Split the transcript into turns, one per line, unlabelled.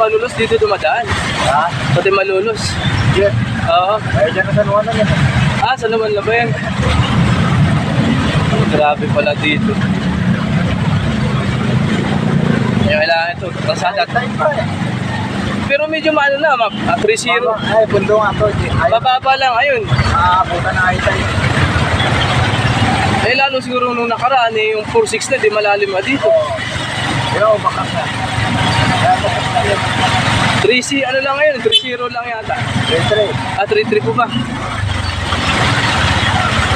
Malolos dito dumadaan.
Ha?
Pati Malolos.
Yes.
Oo.
Ay, dyan na sa nuwan na yan.
Sa naman na ba yan? Grabe pala dito. Yung kailangan ito, kalsada.
Time pa eh.
Pero medyo maano na, 3-0.
Ay, pundo nga to.
Mababa lang, ayun.
Buta na ay tayo.
Lalo siguro nung nakaraan, yung 4-6 na, di malalim na dito.
Yo, baka na. Kaya bakas na yun.
3-0, ano lang ngayon, 3-0 lang yata.
3-3.
3-3 po ba?